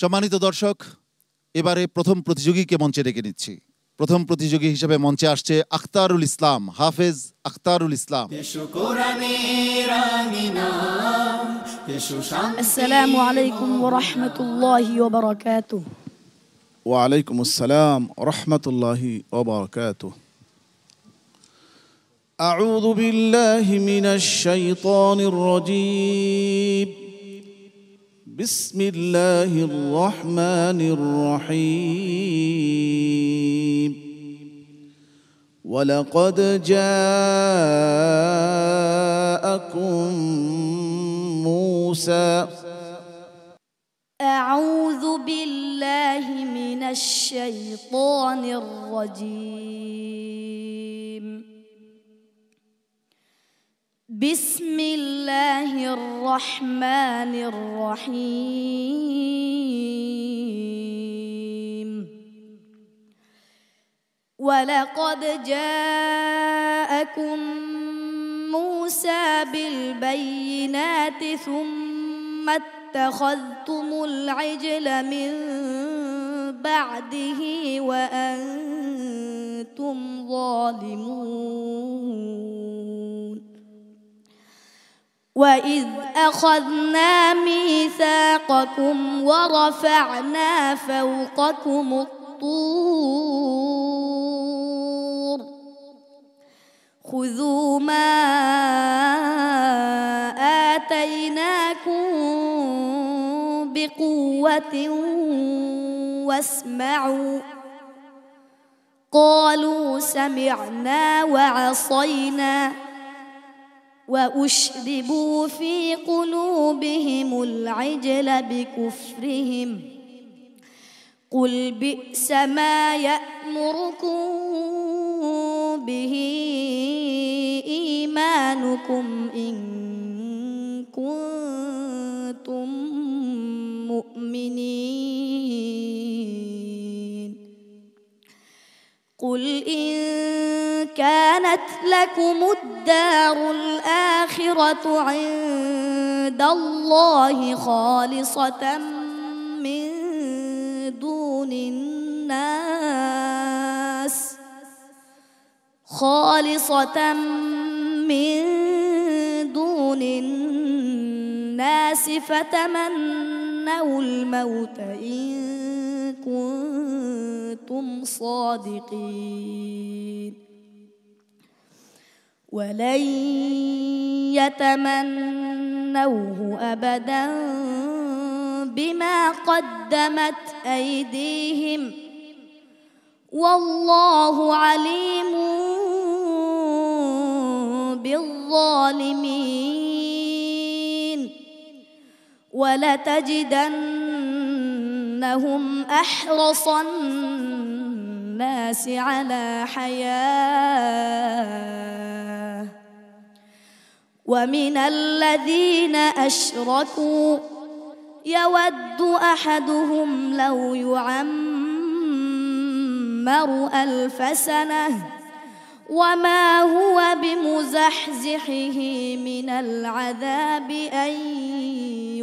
সম্মানিত দর্শক, এবারে প্রথম প্রতিযোগীকে মঞ্চে ডেকে নিচ্ছি। প্রথম প্রতিযোগী হিসেবে মঞ্চে আসছে আখতারুল ইসলাম, হাফেজ আখতারুল ইসলাম। আসসালামু আলাইকুম ওয়া রাহমাতুল্লাহি ওয়া বারাকাতুহু। ওয়া আলাইকুম আসসালাম ওয়া রাহমাতুল্লাহি ওয়া বারাকাতুহু। আউযু বিল্লাহি মিনাশ শাইতানির রাজীম। বিসমিল্লাহির রহমানির রহিম। ওয়ালাকাদ জাআকুম মূসা। আউযু বিল্লাহি মিনাশ শাইতানির রাজীম। বিসমিল্লাহির রহমানির রহিম। ওয়ালাকাদ জাআকুম মূসা বিল বাইয়িনাতি সুম্মা ইত্তাখাযতুমুল ইজলা মিন বা'দিহি ওয়া আনতুম যালিমুন। وَإِذْ أَخَذْنَا مِيثَاقَكُمْ وَرَفَعْنَا فَوْقَكُمُ الطُّورَ خُذُوا مَا آتَيْنَاكُمْ بِقُوَّةٍ وَاسْمَعُوا قَالُوا سَمِعْنَا وَعَصَيْنَا وأشربوا في قلوبهم العجل بكفرهم قل بئس ما يأمركم به إيمانكم إن كنتم مؤمنين قل إن كانت لكم الدار الآخرة عند الله خالصة من دون الناس فتمنوا الموت إن كنتم صادقين ولن يتمنوه أبدا بما قدمت أيديهم والله عليم بالظالمين ولتجدنهم أحرص الناس على حياة ومن الذين أشركوا يود أحدهم لو يعمر 1000 سنة وما هو بمزحزحه من العذاب أن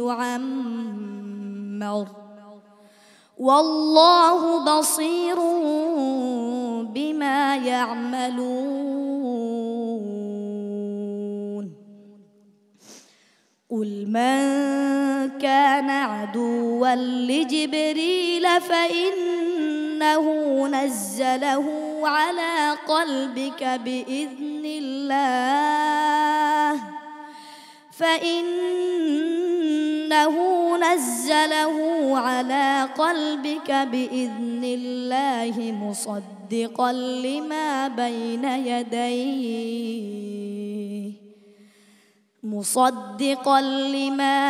يعمر والله بصير بما يعملون قل من كان عدوا لجبريل فإنه نزله على قلبك بإذن الله مصدقا لما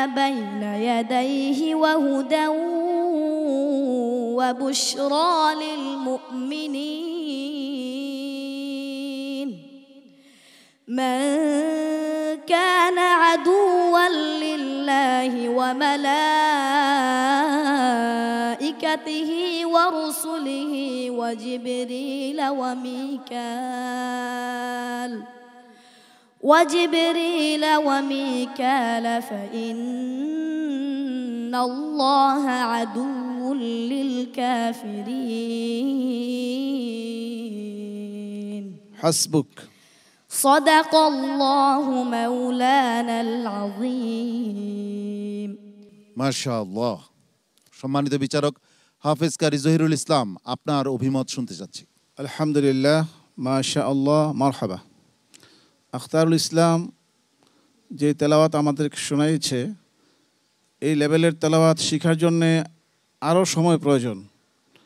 بين يديه وهدى وبشرى للمؤمنين من كان عدوا لله وملائكته ورسله وجبريل وميكال فإن الله عدو للكافرين حسبك صدق الله مولانا العظيم মাশাআল্লাহ। সম্মানিত বিচারক হাফেজ কারি জহিরুল ইসলাম, আপনার অভিমত শুনতে চাচ্ছি। আলহামদুলিল্লাহ, মাশা আল্লাহ, মারহাবা। আখতারুল ইসলাম যে তেলাওয়াত আমাদেরকে শোনাইছে, এই লেভেলের তেলাওয়াত শেখার জন্যে আরও সময় প্রয়োজন।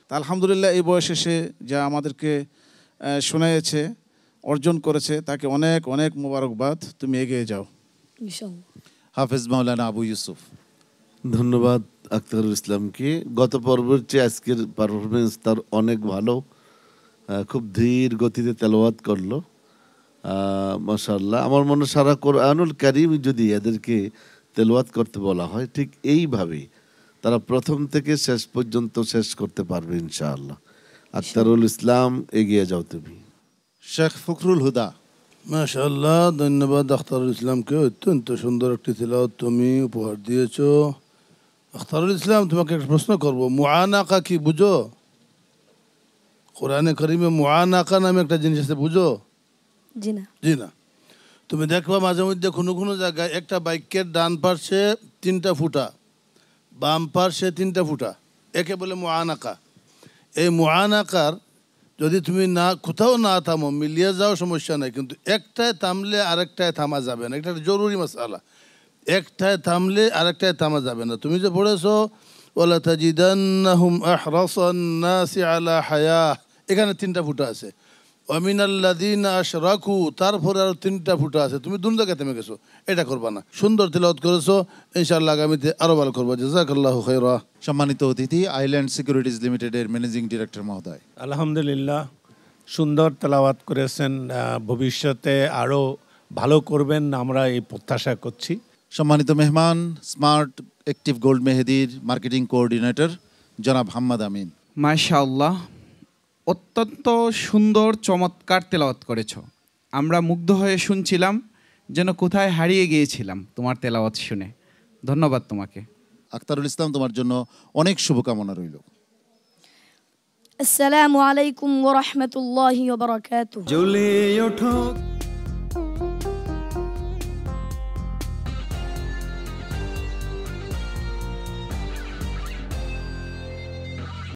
তা আলহামদুলিল্লাহ এই বয়সে সে যা আমাদেরকে শোনাইছে, অর্জন করেছে, তাকে অনেক অনেক মোবারকবাদ। তুমি এগিয়ে যাও ইনশাআল্লাহ। হাফেজ মাওলানা আবু ইউসুফ। ধন্যবাদ আখতারুল ইসলামকে। গত পর্বের চেয়ে আজকের পারফরমেন্স তার অনেক ভালো, খুব ধীর গতিতে তেলাওয়াত করলো, মাশাআল্লাহ। আমার মনে সারা কোরআনুল কারীম যদি এদেরকে তেলাওয়াত করতে বলা হয়, ঠিক এইভাবেই তারা প্রথম থেকে শেষ পর্যন্ত শেষ করতে পারবে ইনশাআল্লাহ। আখতারুল ইসলাম, এগিয়ে যাও তুমি। শেখ ফখরুল হুদা। মাশাআল্লাহ, ধন্যবাদ আখতারুল ইসলামকে। অত্যন্ত সুন্দর একটি তেলাওয়াত তুমি উপহার দিয়েছো। আখতারুল ইসলাম, তোমাকে একটা প্রশ্ন করব, মুআনাকা কি বুঝো? কোরআনে কারিমে মুআনাকা নামে একটা জিনিস আছে, বুঝো? জি না। জি না। তুমি দেখবা মাঝে মধ্যে কোনো কোনো জায়গায় একটা বাক্যের ডান পার্শ্বে 3টা ফুটা, বাম পার্শ্বে 3টা ফুটা, একে বলে মুআনাকা। এই মুআনাকার যদি তুমি না কোথাও না থামো, মিলিয়ে যাও সমস্যা নাই, কিন্তু একটায় থামলে আরেকটায় থামা যাবে না। এটা জরুরি মাসআলা। একটায় থামলে আরেকটায় থামা যাবে না। তুমি যে পড়েছো ওয়ালা তাজিদান্নাহুম আহরাসান নাসি আলা হায়া, এখানে 3টা ফুটা আছে। ওয়ামিনাল্লাযীনা আশরাকু, তারপরে আরো 3টা ফুটা আছে। তুমি দুই জায়গায় থেমে গেছো, এটা করবা না। সুন্দর তেলাওয়াত করেছো, ইনশাআল্লাহ আগামীতে আরো ভালো করবা। জাযাকাল্লাহু খাইরা। সম্মানিত অতিথি আইল্যান্ড সিকিউরিটিজ লিমিটেডের ম্যানেজিং ডিরেক্টর মহোদয়। আলহামদুলিল্লাহ, সুন্দর তেলাওয়াত করেছেন। ভবিষ্যতে আরও ভালো করবেন আমরা এই প্রত্যাশা করছি। সম্মানিত মেহমান স্মার্ট অ্যাক্টিভ গোল্ড মেহেদির মার্কেটিং কোঅর্ডিনেটর জনাব হাম্মাদ আমিন। মাশাআল্লাহ, অত্যন্ত সুন্দর চমৎকার তেলাওয়াত করেছো। আমরা মুগ্ধ হয়ে শুনছিলাম, যেন কোথায় হারিয়ে গিয়েছিলাম তোমার তেলাওয়াত শুনে। ধন্যবাদ তোমাকে। আখতারুল ইসলাম, তোমার জন্য অনেক শুভকামনা রইল। আসসালামু আলাইকুম ওয়া রাহমাতুল্লাহি ওয়া বারাকাতুহু। জ্বলে ওঠো